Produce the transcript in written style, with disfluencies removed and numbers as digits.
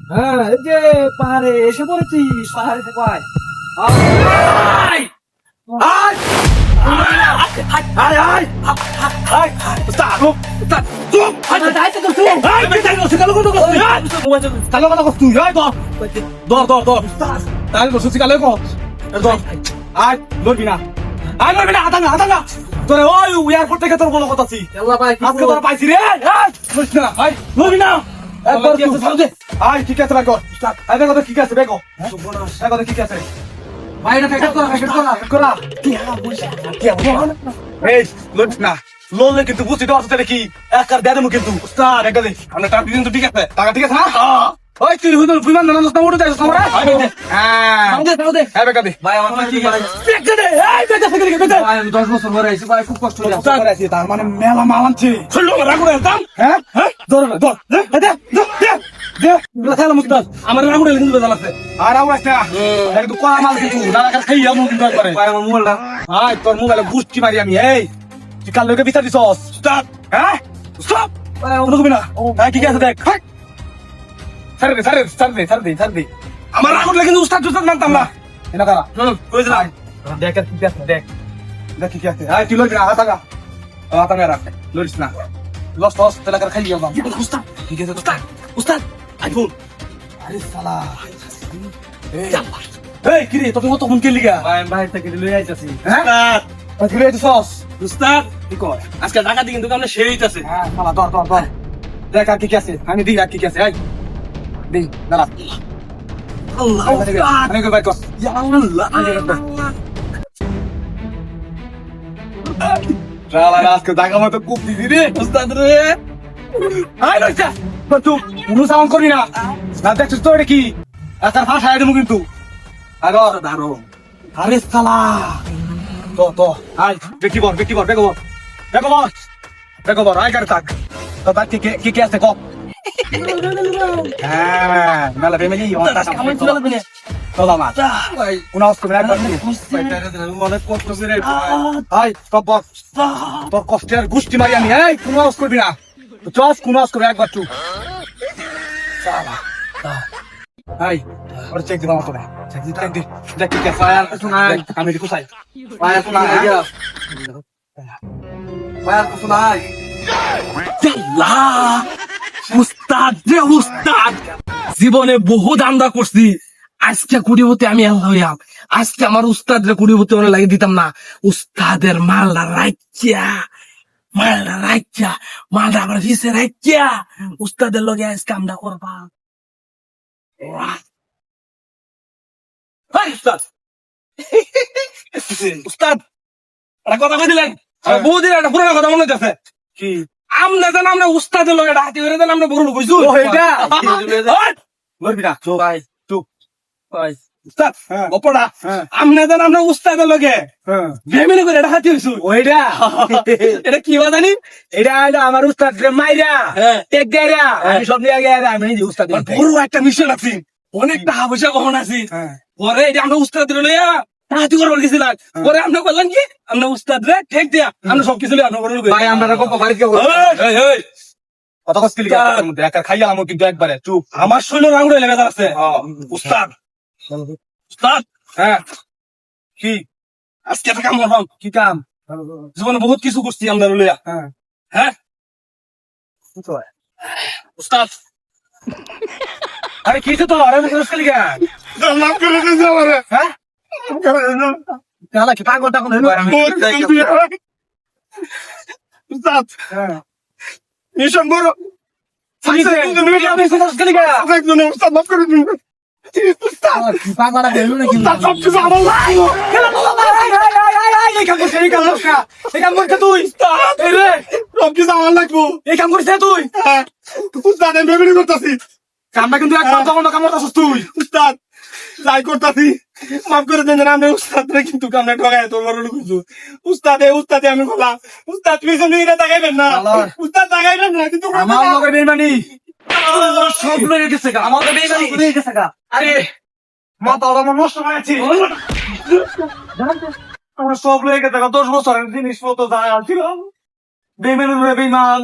হ্যাঁ, এই যে পাহাড়ে এসে পড়েছিস, পাহাড়ে পায়। আয় আয় আয় আয় আয় উস্তাদ উস্তাদ চুপ যাইতে তো তুই। আয় বেটা গো কালো কথা কস কালো কথা কস তুই আয় দর দর দর উস্তাদ তাই গো সুতি কালো কো দর আয় লড়বি না আয় লড়বি না হাতাঙ্গা তোরে ওই এয়ারপোর্ট থেকে তোর বড় কথা ছি আল্লাহ ভাই, আজকে তোর পাইছি রে আয় লড়িস না আয় লড়বি না একবার কি আছে সামনে আয় ঠিক আছে বেগো উস্তাদ আয় বেগো ঠিক আছে বেগো বেগো ঠিক আছে ভাইটা ফেকার করা। কি এই লড়িস না লড়লে কিন্তু বুঝতে পারছো কি একার দেয় দেবো কিন্তু উস্তাদ একটা দে আমরা টাকা কিন্তু ঠিক আছে টাকা ঠিক আছে না ওই তুই হুদুল বিমান না না উড়ে যাইছ আমরা হ্যাঁ হ্যাঁ বেটা দে ভাই, আমার কি বেটা দে এই বেটা থেকে বেটা ভাই, আমি 10 বছর ধরে আছি ভাই, খুব কষ্ট হয়ে যাচ্ছে। উস্তাদ তার মানে মেলা মালানছে শুনলো রাগ করে দাম হ্যাঁ হ্যাঁ ধর ধর দে দে দে দে খেলা মুস্তাদ আমার রাগ করে কিন্তু বেজাল আছে আর আওয়াজ না একটু কোয়া মাল কিন্তু দাদা কাছে খাইয়া মু কিন্তু একবারে ভাই, আমার মোবাইলটা। আয় তোর মোবাইলে গুষ্টি মারি আমি এই তুই কাল লোকে বিচার দিছস স্টপ হ্যাঁ স্টপ ভাই, কোনো কবি না হ্যাঁ কি আছে দেখ ছাড় দে আমার রাগ উঠলে কিন্তু উস্তাদ মানতাম না এনা কারা কই যা দেখ আর কি আছে দেখ দেখ কি আছে আয় তুই লড়বি না হাতাঙ্গা রাখ লড়িস না লস তেলা করে খাই যাও উস্তাদ ঠিক আছে উস্তাদ আইফোন আরে শালা এই কি রে তুমি কতক্ষণ কে লিগা ভাই, আমি বাইরে থেকে লই আইতাছি। হ্যাঁ ঘুরে আইছস উস্তাদ কি কর আজকে ডাকাতি কিন্তু আমরা সেই হইতাছে হ্যাঁ শালা দর দেখ আর কি আছে আমি দিই আর কি আছে এই দিই দাঁড়া আমি কই বাইক ইয়া আল্লাহ শালা আজকে জায়গা মতো কুপ দিদি রে উস্তাদ রে আই লইছা তুই কোনো সাউন্ড করবি না না দেখছিস তো এটা কি একটা ভাষা দেবো কিন্তু আগর দারো আরে শালা তো আই বেকি বর বেগো বর আই গাড়ি থাক তো তার কি আছে কপ হ্যাঁ মেলা ফ্যামিলি আমার ছিল না তো দামা কোন অস্ত্র না অনেক কষ্ট করে আই স্টপ বস তোর কষ্টের গুষ্টি মারি আমি এই কোন অস্ত্র করবি না চস কোন অস্ত্র করবি একবার তুই শালা আই ওর চেক দিবা মতো না চেক দি দেখ কি আছে আমি দেখো চাই ভাই, এখন আইয়া। ভাই, আর কিছু নাই। আল্লাহ উস্তাদ রে উস্তাদ জীবনে বহু দান্দা করছি আজকে কুড়ি হতে আমি আল্লাহ হইয়াম আজকে আমার উস্তাদ রে কুড়ি হতে ওরা লাগিয়ে দিতাম না উস্তাদের মালটা মালটা আবার হিসে রাখিয়া উস্তাদের লগে আজকে আমরা করবা হাই উস্তাদ উস্তাদ একটা কথা কই দিলেন বহুদিন একটা পুরানো কথা মনে হচ্ছে কি আমরা জান আমরা উস্তাদের লগে হাতি করে দেন আমরা বড় লোক হইছু ও এটা হট! লড়বি না চুপ ভাই, চুপ ভাই, উস্তাদ হ্যাঁ। গপড়া হ্যাঁ। আমরা জান আমরা উস্তাদের লগে হ্যাঁ ভেমিনে করে এটা হাতি হইছু ওইটা এটা কি বা জানি এটা হলো আমার উস্তাদ রে মাইরা হ্যাঁ। টেক দেয়া আমি সব নিয়ে গিয়ে আমি নিজে উস্তাদ আর বড় একটা মিশন আছে অনেক টাকা পয়সা কখন আছে হ্যাঁ পরে এটা আমরা উস্তাদের লইয়া হাতি করবার গেছিলাম পরে আমরা বললাম কি আমরা উস্তাদ রে ঠেক দিয়া আমরা সবকিছু লইয়া আমরা বড় লোক ভাই, আমরা গল্প বাড়িতে গেবো। এই কত কষ্ট লিখা তার মধ্যে একা খাইয়া আমার কিন্তু একবারে চুপ আমার শৈল রাঙ্গুড়ে লেগে আছে উস্তাদ উস্তাদ হ্যাঁ কি আজকে একটা কাম করবাম কি কাম জীবনে বহুত কিছু করছি আমরা লইয়া হ্যাঁ হ্যাঁ কি তো উস্তাদ আরে কিছু তো আরে কষ্ট লিখা মাফ করে দিন আমারে হ্যাঁ তাহলে কি পাগল টাগল হইলো উস্তাদ হ্যাঁ মিশন বড় কষ্ট লিখা একজন উস্তাদ মাফ করে দিন উস্তাদ কি পাগল আছে, এলো নাকি? উস্তাদ সবকিছু আমার এই কাম করছিস তুই এই রে সবকিছু আমার লাগবো এই কাম করছিস তুই উস্তাদ আমি বেবিনি করতেছি কামটা কিন্তু একবার তখন কাম করছিস তুই উস্তাদ যাই করতেছি মাফ করে দেন যেন আমরা উস্তাদ রে কিন্তু কামনা ঠগায় তোর বড় লুকুছু উস্তাদে আমি বলা উস্তাদ পিছনে এটা তাকাইবেন না আল্লাহ। উস্তাদ তাকাইবেন না কিন্তু আমার লগে বেইমানি সব লয়ে গেছে গা আমার লগে বেইমানি করে গেছে গা আরে মাথা আমার নষ্ট হয়ে আছে আমরা সব লয়ে গেছে গা 10 বছরের জিনিসপত্র যা ছিল বেইমান